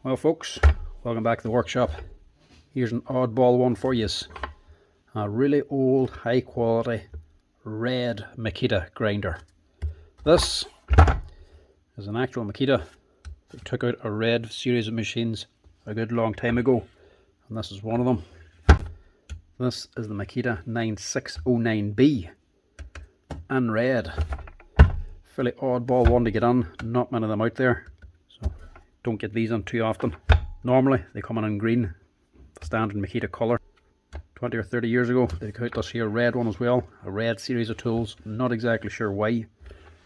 Well folks, welcome back to the workshop. Here's an oddball one for you. A really old, high quality Red Makita grinder. This is an actual Makita that took out a Red series of machines a good long time ago, and this is one of them. This is the Makita 9609B in red. Fairly oddball one to get on, not many of them out there, so don't get these on too often. Normally they come in green, the standard Makita colour. 20 or 30 years ago they took out this here red one as well, a red series of tools, not exactly sure why,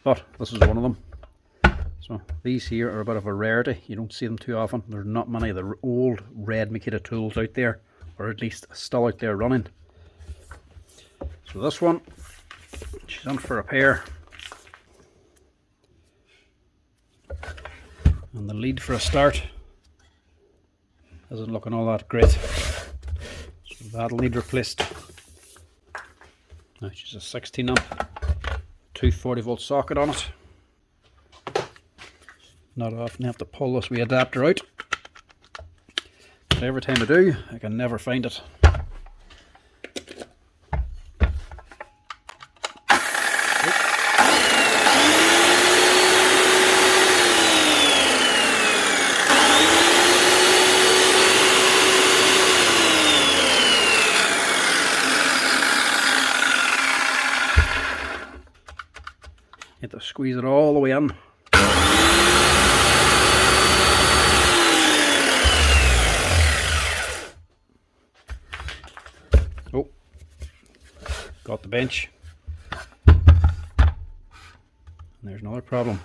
but this is one of them. So these here are a bit of a rarity, you don't see them too often. There's not many of the old Red Makita tools out there, or at least still out there running. So this one, she's on for repair, and the lead for a start isn't looking all that great, so that'll need replaced. Now she's a 16 amp 240 volt socket on it. Not often I have to pull this wee adapter out, but every time I do I can never find it. You have to squeeze it all the way in. Oh, got the bench. And there's another problem.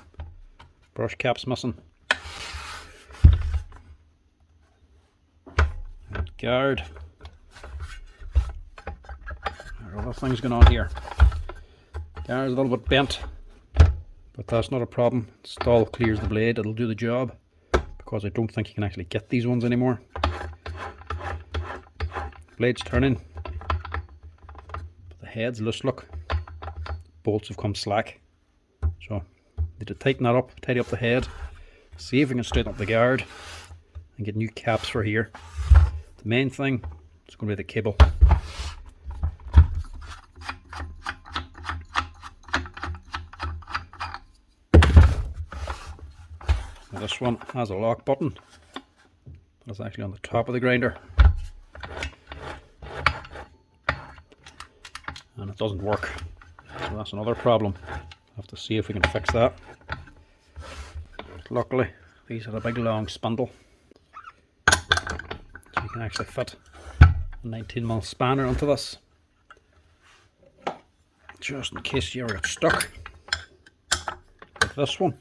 Brush cap's missing. And guard. There are other things going on here. Guard's a little bit bent, but that's not a problem. It still clears the blade, it'll do the job, because I don't think you can actually get these ones anymore. Blade's turning, but the head's loose, look. Bolts have come slack. So need to tighten that up, tidy up the head, see if we can straighten up the guard and get new caps for here. The main thing is going to be the cable. Now this one has a lock button, but it's actually on the top of the grinder, and it doesn't work, so that's another problem. Have to see if we can fix that. Luckily these have a big long spindle, so you can actually fit a 19mm spanner onto this, just in case you ever get stuck like this one.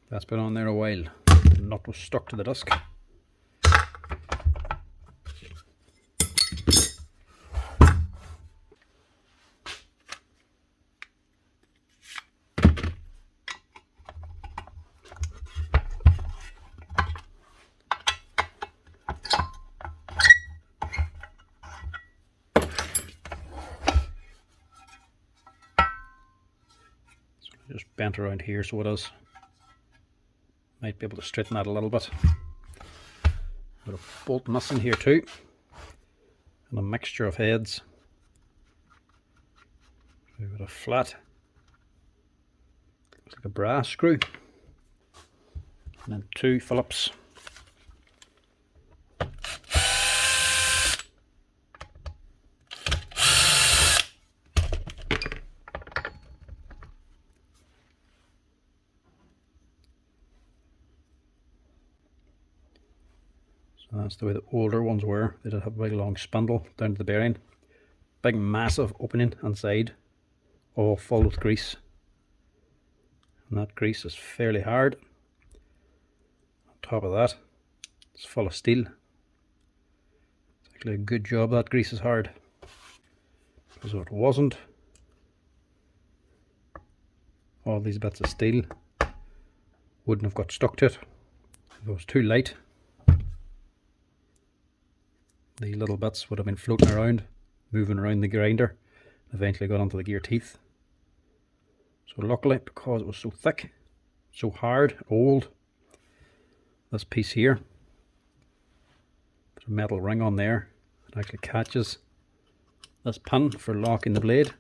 That's been on there a while. The nut was stuck to the disc. Just bent around here so it is. Might be able to straighten that a little bit. Got a bolt missing here too, and a mixture of heads. We've got a flat, looks like a brass screw, and then two Phillips. So that's the way the older ones were. They did have a big long spindle down to the bearing. Big massive opening inside, all full with grease. And that grease is fairly hard. On top of that, it's full of steel. It's actually a good job that grease is hard, because if it wasn't, all these bits of steel wouldn't have got stuck to it. If it was too light, the little bits would have been floating around, moving around the grinder, Eventually got onto the gear teeth. So luckily, because it was so thick, so hard, old, this piece here, there's a metal ring on there. It actually catches this pin for locking the blade.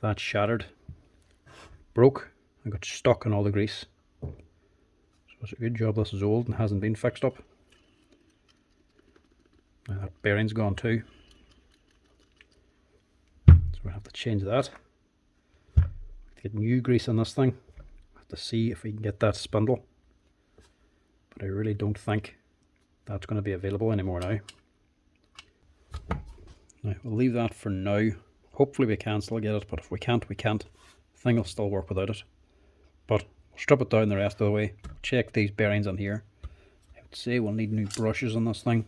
That shattered, broke, and got stuck in all the grease. So it's a good job this is old and hasn't been fixed up. Now that bearing's gone too. So we'll have to change that. Get new grease on this thing. Have to see if we can get that spindle. But I really don't think that's going to be available anymore now. Now we'll leave that for now. Hopefully we can still get it, but if we can't, we can't. The thing will still work without it. But we'll strip it down the rest of the way. Check these bearings on here. I would say we'll need new brushes on this thing.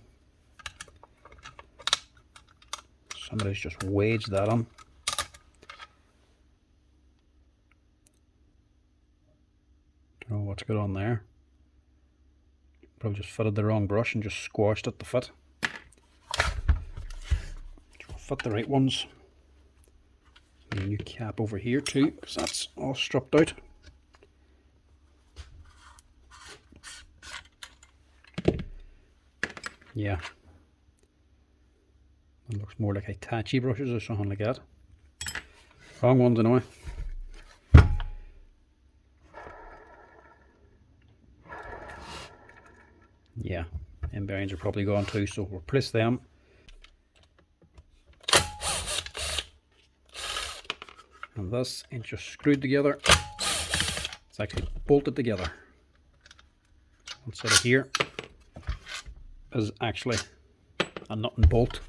Somebody's just waged that on. Don't know what's good on there. Probably just fitted the wrong brush and just squashed it to fit. We'll fit the right ones. And a new cap over here too, because that's all stripped out. Yeah. It looks more like Hitachi brushes or something like that. Wrong ones anyway. Yeah, end bearings are probably gone too, so we'll replace them. And this ain't just screwed together, it's actually bolted together. One side of here is actually a nut and bolt.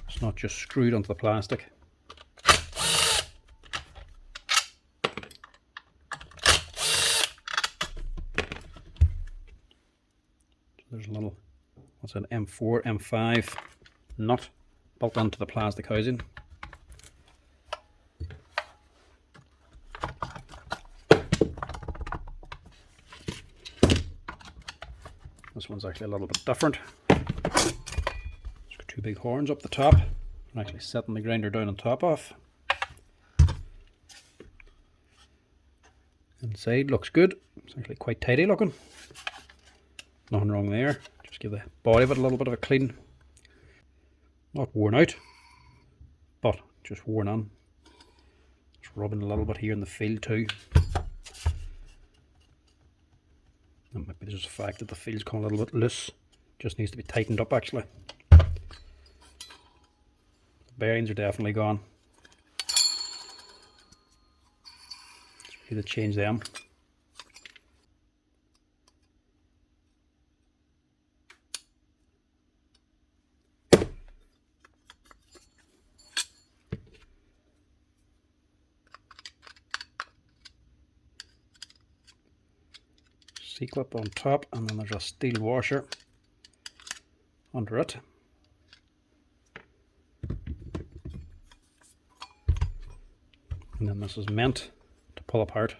It's not just screwed onto the plastic. There's a little, what's that, M4, M5 nut built into the plastic housing. This one's actually a little bit different. It's got two big horns up the top. I'm actually setting the grinder down on top of. Inside looks good. It's actually quite tidy looking. Nothing wrong there. Just give the body of it a little bit of a clean. Not worn out, but just worn on. Just rubbing a little bit here in the field too. That might be just the fact that the field's come a little bit loose. Just needs to be tightened up actually. The bearings are definitely gone. Need to change them. C-clip on top, and then there's a steel washer under it. And then this is meant to pull apart,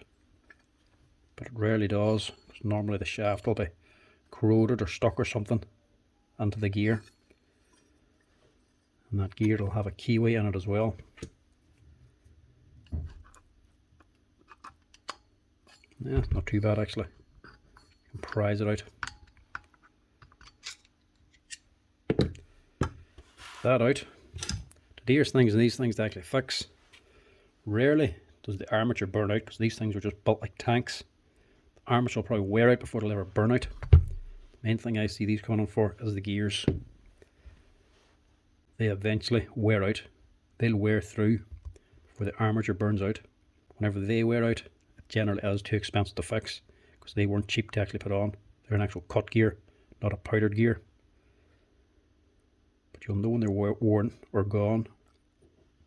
but it rarely does, because normally the shaft will be corroded or stuck or something into the gear. And that gear will have a keyway in it as well. Yeah, not too bad actually. You can prise it out. That out. The dearest things in these things to actually fix. Rarely does the armature burn out, because these things are just built like tanks. The armature will probably wear out before it'll ever burn out. The main thing I see these coming for is the gears. They eventually wear out. They'll wear through before the armature burns out. Whenever they wear out, it generally is too expensive to fix, because they weren't cheap to actually put on. They're an actual cut gear, not a powdered gear. But you'll know when they're worn or gone,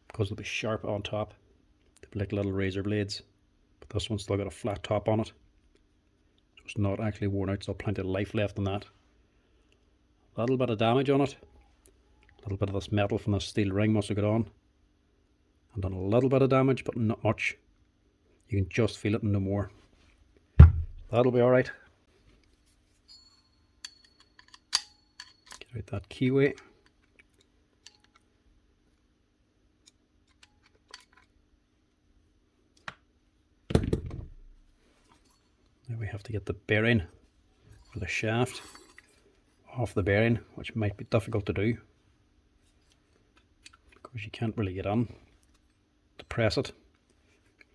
because they'll be sharp on top. They'll be like little razor blades. But this one's still got a flat top on it. So it's not actually worn out, so plenty of life left in that. A little bit of damage on it. A little bit of this metal from this steel ring must have got on. And done a little bit of damage, but not much. You can just feel it and no more. That'll be alright. Get out that keyway. we have to get the bearing or the shaft off the bearing, which might be difficult to do because you can't really get on to press it.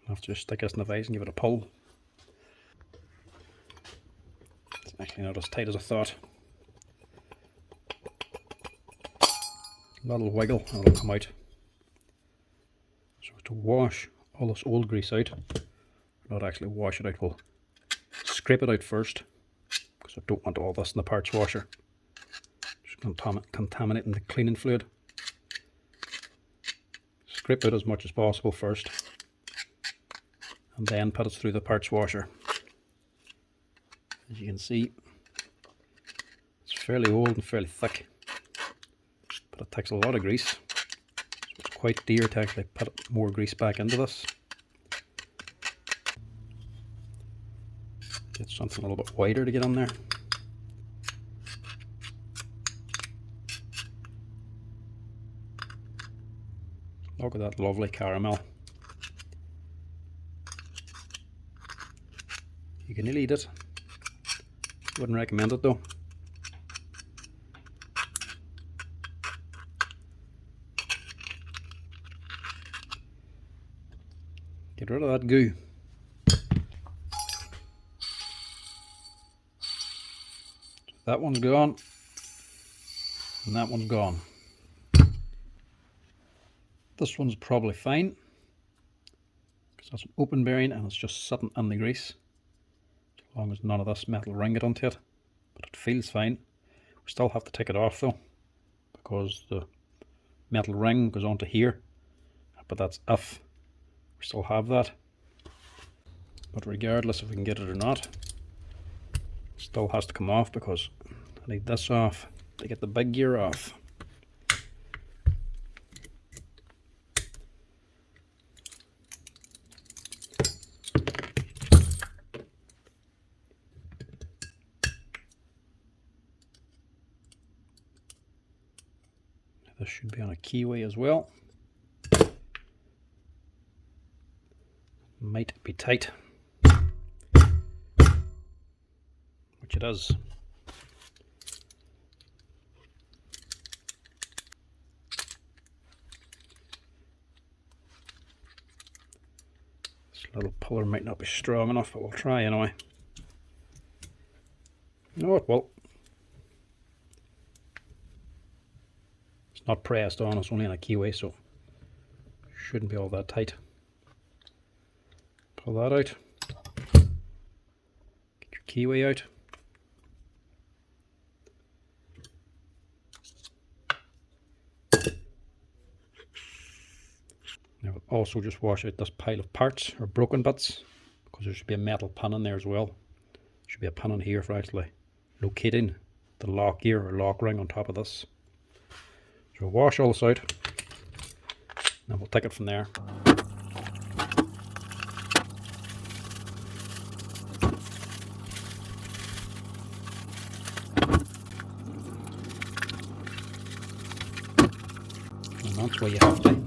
I'll have to just stick this in the vise and give it a pull. It's actually not as tight as I thought. A little wiggle and it'll come out. So to wash all this old grease out, not actually wash it out, we'll scrape it out first because I don't want all this in the parts washer. Just contaminating the cleaning fluid. Scrape out as much as possible first and then put it through the parts washer. As you can see, it's fairly old and fairly thick, but it takes a lot of grease, so it's quite dear to actually put more grease back into this. Get something a little bit wider to get on there. Look at that lovely caramel. You can nearly eat it. Wouldn't recommend it though. Get rid of that goo. That one's gone. And that one's gone. This one's probably fine because that's an open bearing and it's just sitting in the grease. As long as none of this metal ring get onto it. But it feels fine. We still have to take it off though, because the metal ring goes onto here. But that's if we still have that. But regardless if we can get it or not, it still has to come off because I need this off to get the big gear off. This should be on a keyway as well. Might be tight, which it is. This little puller might not be strong enough, but we'll try anyway. No, it will. Not pressed on, it's only on a keyway, so shouldn't be all that tight. Pull that out. Get your keyway out. Now we'll also just wash out this pile of parts or broken bits, because there should be a metal pin in there as well. There should be a pin in here for actually locating the lock gear or lock ring on top of this. So we'll wash all this out, and we'll take it from there. And that's where you have to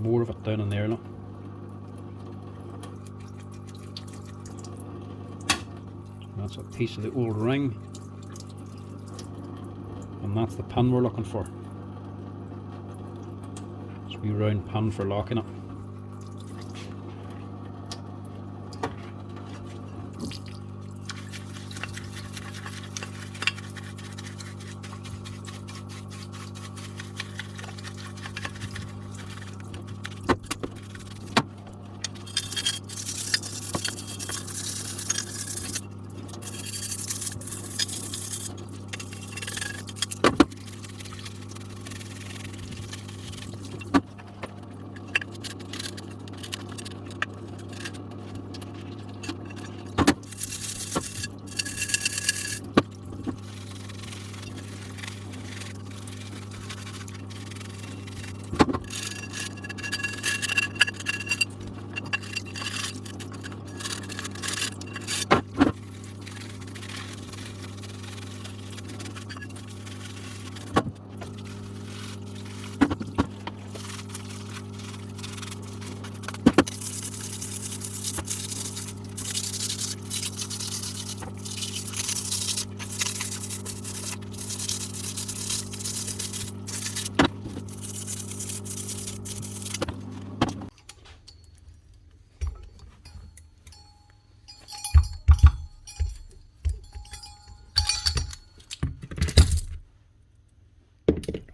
more of it down in there now. That's a piece of the old ring. And that's the pin we're looking for. It's a wee round pin for locking it.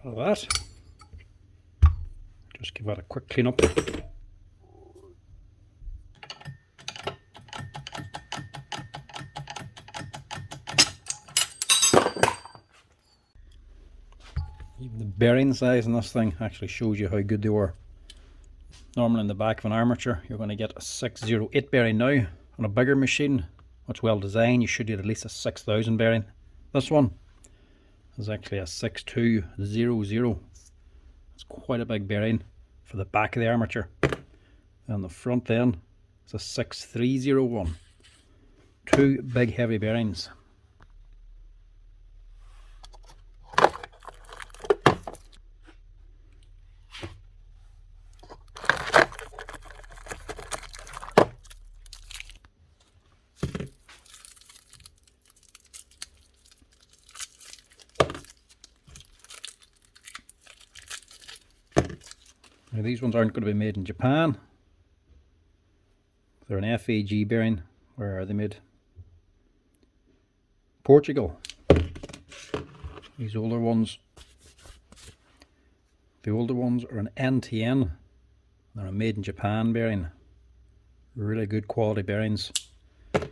of that. Just give that a quick clean up. Even the bearing size in this thing actually shows you how good they were. Normally in the back of an armature you're going to get a 608 bearing now. On a bigger machine, much well designed, you should get at least a 6000 bearing. This one is actually a 6200. It's quite a big bearing for the back of the armature. And the front then is a 6301. Two big heavy bearings. Now these ones aren't going to be made in Japan. They're an FAG bearing. Where are they made? Portugal. These older ones, the older ones are an NTN. They're a made in Japan bearing. Really good quality bearings. Now,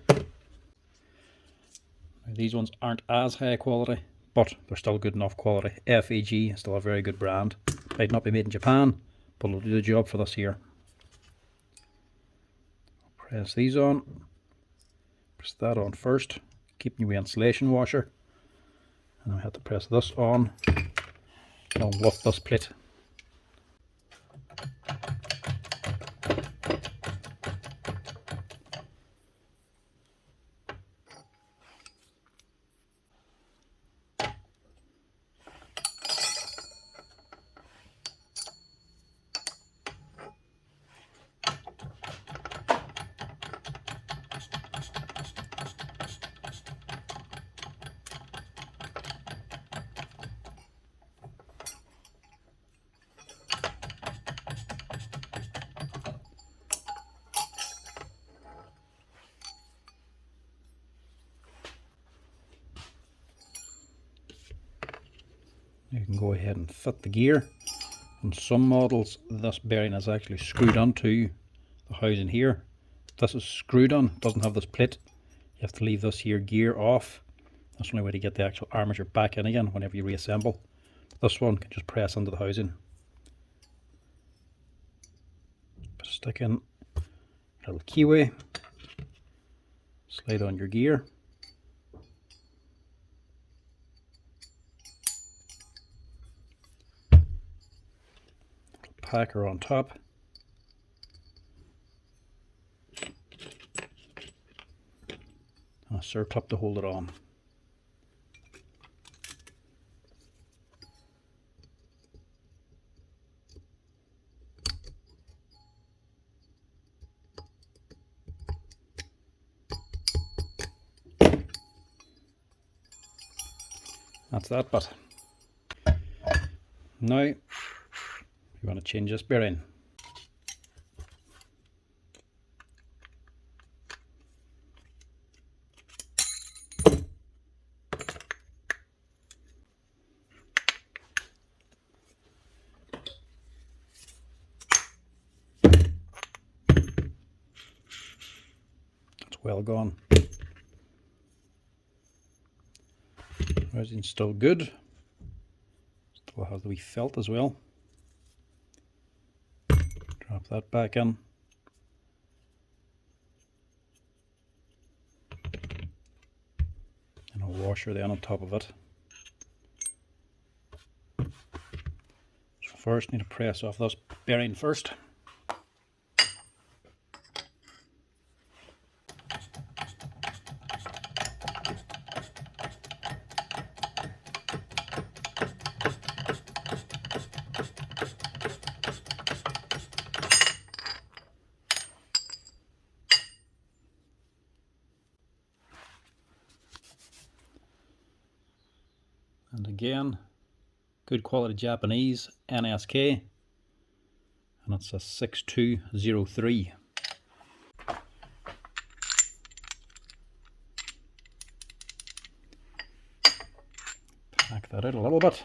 these ones aren't as high quality, but they're still good enough quality. FAG is still a very good brand. Might not be made in Japan, but it'll do the job for this here. Press these on. Press that on first, keeping your insulation washer. And I have to press this on. I'll lift this plate. You can go ahead and fit the gear. On some models this bearing is actually screwed onto the housing here. This is screwed on, doesn't have this plate. You have to leave this here gear off. That's the only way to get the actual armature back in again whenever you reassemble. This one can just press into the housing. Stick in a little keyway, slide on your gear. Packer on top. And a circlip to hold it on. That's that bit. Now you want to change this bearing. It's well gone. Housing's still good. Still has the wee felt as well. Drop that back in. And a washer then on top of it. So first need to press off this bearing first. And again, good quality Japanese NSK, and it's a 6203. Pack that out a little bit.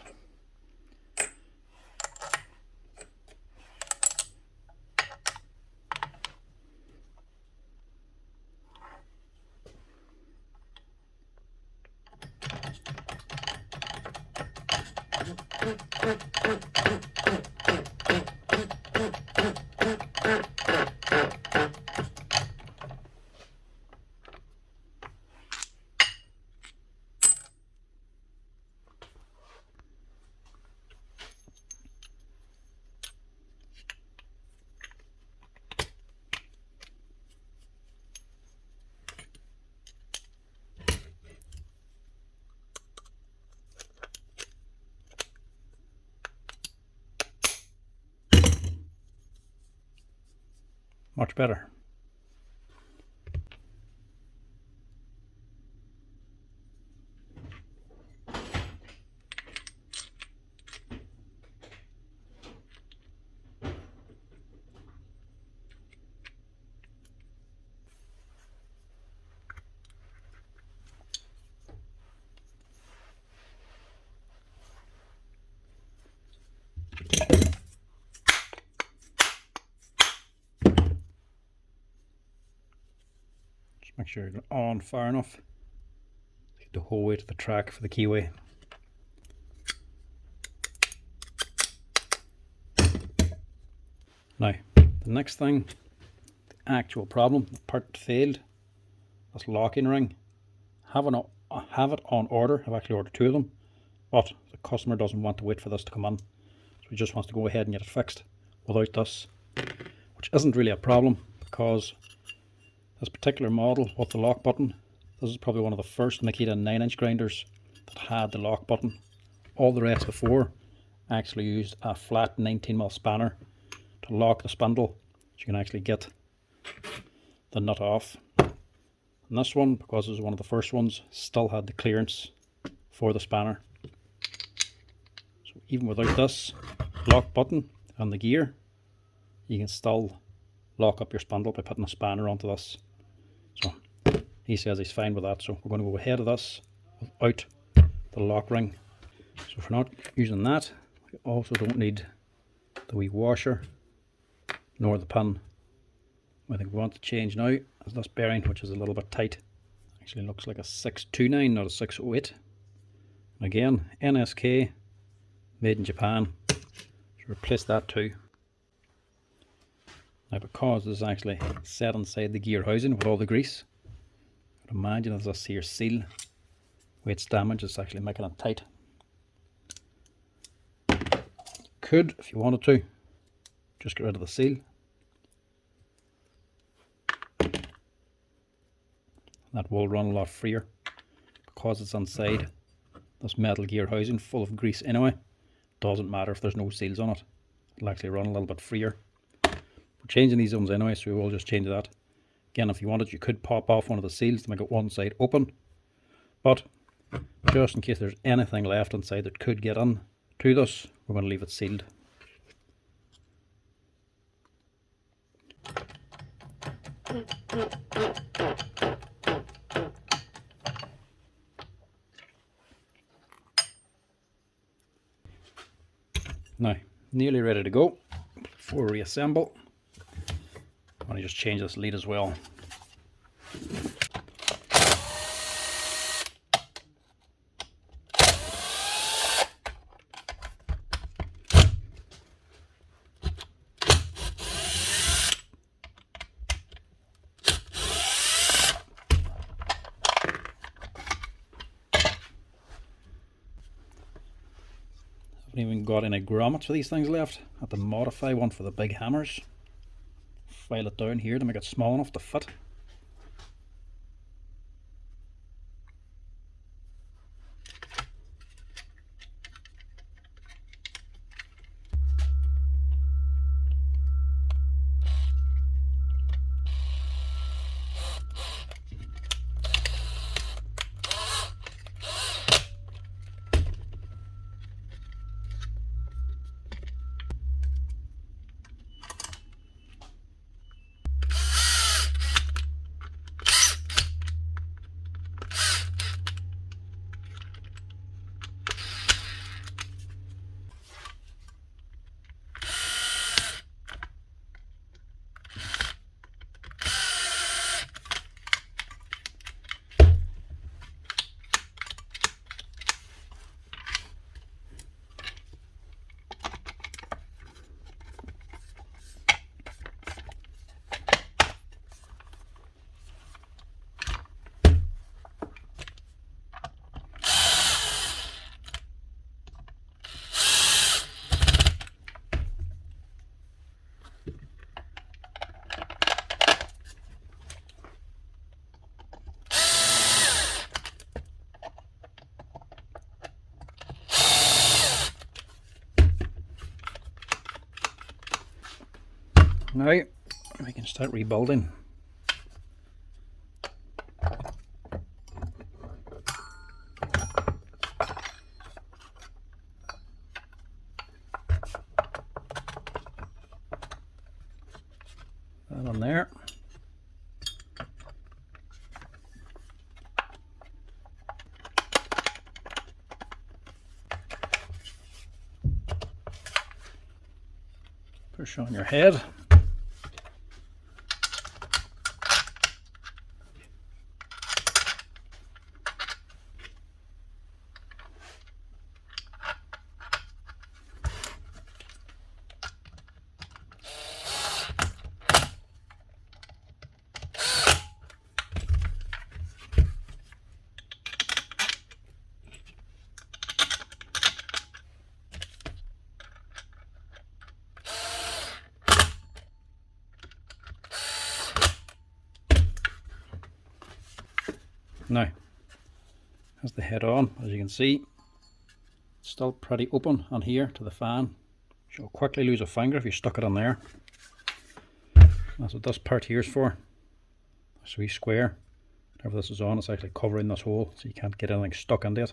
Much better. Just make sure you're on far enough to get the whole way to the track for the keyway. Now, the next thing, the actual problem, the part that failed, this locking ring. Have it on order. I've actually ordered 2 of them, but the customer doesn't want to wait for this to come in, so he just wants to go ahead and get it fixed without this, which isn't really a problem because this particular model with the lock button, this is probably one of the first Makita 9-inch grinders that had the lock button. All the rest before actually used a flat 19mm spanner to lock the spindle, so you can actually get the nut off. And this one, because it was one of the first ones, still had the clearance for the spanner. So even without this lock button and the gear, you can still lock up your spindle by putting a spanner onto this. So he says he's fine with that, so we're going to go ahead of this without the lock ring. So if we're not using that, we also don't need the wee washer nor the pin. I think we want to change now is this bearing, which is a little bit tight. Actually looks like a 629, not a 608. And again, NSK, made in Japan. Should replace that too. Now, because this is actually set inside the gear housing with all the grease, I'd imagine as this here seal, where it's damaged, it's actually making it tight. Could, if you wanted to, just get rid of the seal. That will run a lot freer because it's inside this metal gear housing full of grease anyway. Doesn't matter if there's no seals on it, it'll actually run a little bit freer. We're changing these ones anyway, so we will just change that. Again, if you wanted, you could pop off one of the seals to make it one side open, but just in case there's anything left inside that could get in to this, we're going to leave it sealed. Now, nearly ready to go. Before we reassemble, I'm going to just change this lead as well. Haven't even got any grommets for these things left. I have to modify one for the big hammers. File it down here to make it small enough to fit. Now we can start rebuilding. That on there. Push on your head. Now, has the head on, as you can see, it's still pretty open on here to the fan. You'll quickly lose a finger if you stuck it on there. That's what this part here is for. This wee square. Whenever this is on, it's actually covering this hole so you can't get anything stuck into it.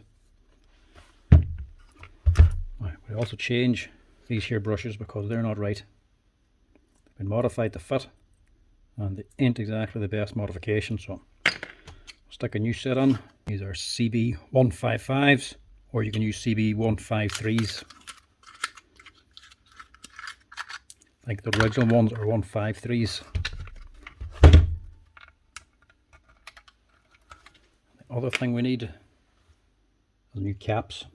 Now, we also change these here brushes because they're not right. They've been modified to fit and they ain't exactly the best modification, so stick a new set on. These are CB 155s, or you can use CB 153s. I think the original ones are 153s. The other thing we need is new caps.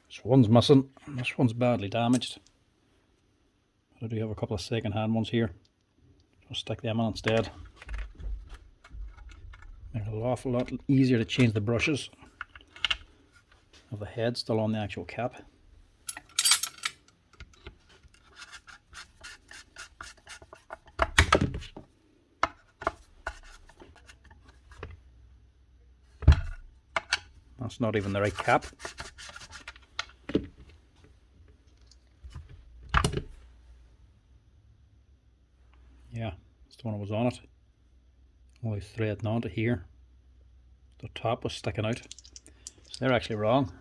This one's missing, and this one's badly damaged. But I do have a couple of second-hand ones here. I'll stick them on instead. Make it an awful lot easier to change the brushes. Have the head still on the actual cap. That's not even the right cap. Yeah, it's the one that was on it. Only threading onto here. The top was sticking out. So they're actually wrong.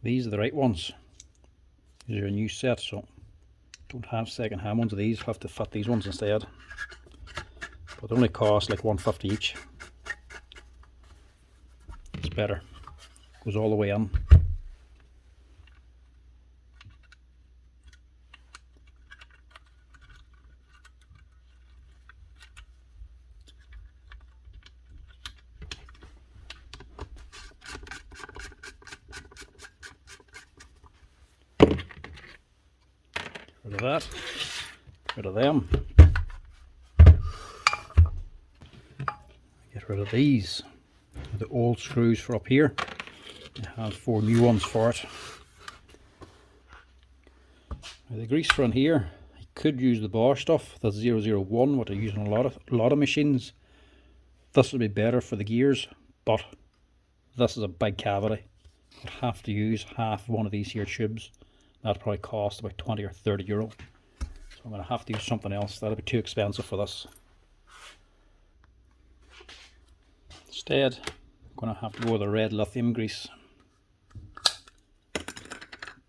These are the right ones. These are a new set, so don't have second hand ones of these. Have to fit these ones instead. But they only cost like $1.50 each. It's better. Goes all the way in. Rid of that, rid of them, get rid of these, the old screws for up here. I have 4 new ones for it. Now the grease front here, I could use the Bosch stuff, that's 001, what I use on a lot of machines. This would be better for the gears, but this is a big cavity. I'd have to use half one of these here tubes. That'd probably cost about 20 or 30 euro. So I'm going to have to use something else. That'll be too expensive for this. Instead, I'm going to have to go with the red lithium grease.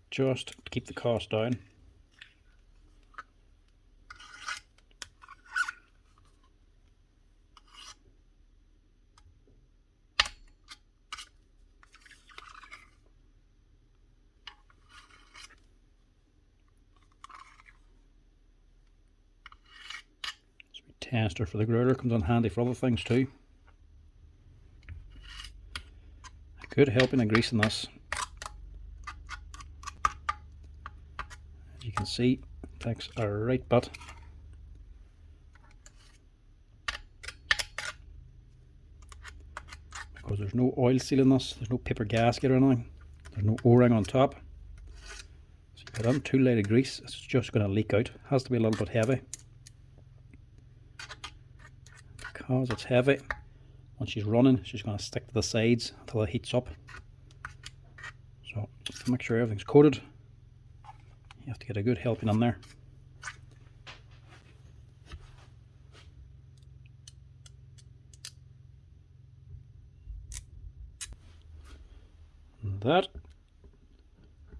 Just to keep the cost down. Tester for the girder comes in handy for other things too. I could help in greasing this. As you can see, it takes a right bit. Because there's no oil seal in this, there's no paper gasket or anything, there's no O-ring on top. So you put in too light of grease, it's just going to leak out. It has to be a little bit heavy. Because it's heavy, when she's running, she's going to stick to the sides until it heats up. So, just to make sure everything's coated, You have to get a good helping in there. And that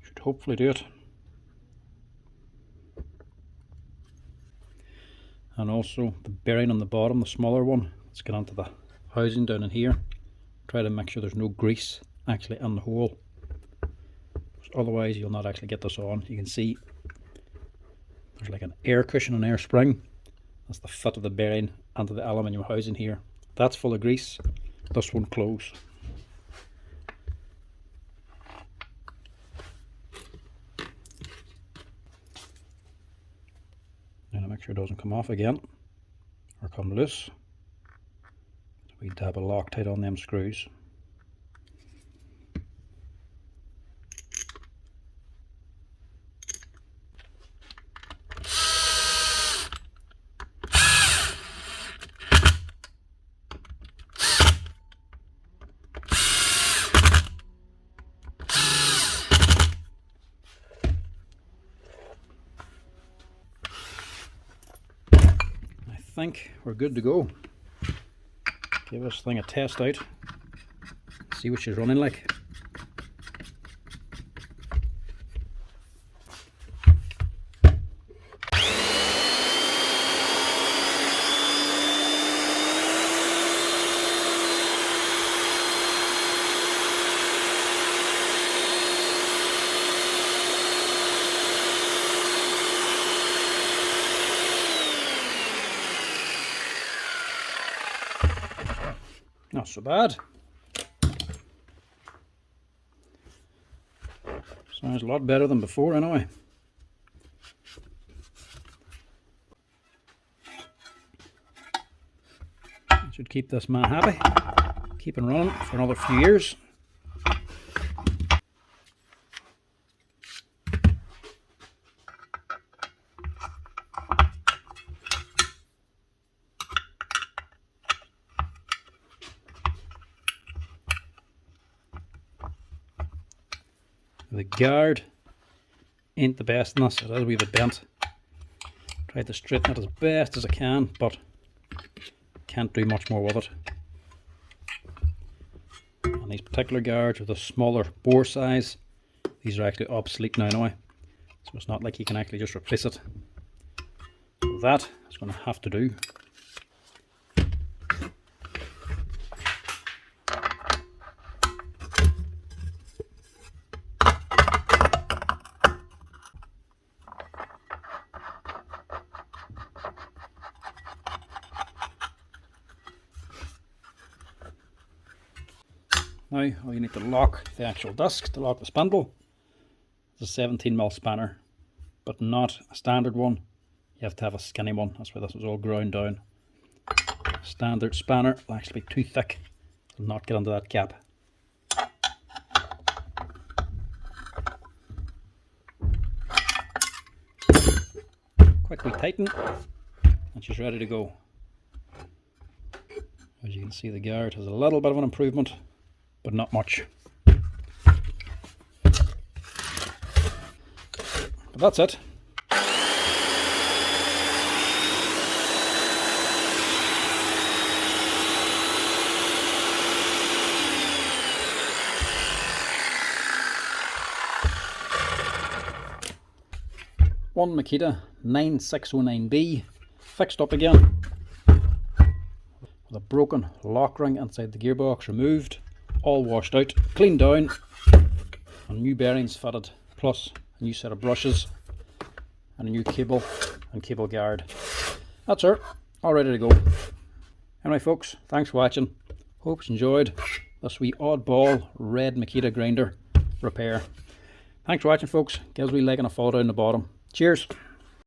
should hopefully do it. And also the bearing on the bottom, the smaller one, let's get onto the housing down in here. Try to make sure there's no grease actually in the hole. Otherwise you'll not actually get this on. You can see there's like an air cushion and air spring. That's the fit of the bearing onto the aluminium housing here. That's full of grease. This won't close. And make sure it doesn't come off again or come loose. We dab a Loctite on them screws. I think we're good to go. Give this thing a test out, see what she's running like. Not so bad. Sounds a lot better than before anyway. Should keep this man happy. Keep him running for another few years. The guard ain't the best in this. It is a wee bit bent. Tried to straighten it as best as I can, but can't do much more with it. And these particular guards with a smaller bore size, these are actually obsolete now anyway. So it's not like you can actually just replace it. So that is going to have to do. Now all you need to lock the actual disc, to lock the spindle, is a 17mm spanner, but not a standard one. You have to have a skinny one. That's why this was all ground down. Standard spanner will actually be too thick. It will not get into that gap. Quickly tighten and she's ready to go. As you can see, the guard has a little bit of an improvement, but not much. But that's it. One Makita 9609B fixed up again with a broken lock ring inside the gearbox removed, all washed out, cleaned down, and new bearings fitted, plus a new set of brushes and a new cable and cable guard. That's it, all ready to go. Anyway folks, thanks for watching. Hope you enjoyed this wee oddball Red Makita Grinder repair. Thanks for watching folks. Give us a wee like and a follow down the bottom. Cheers.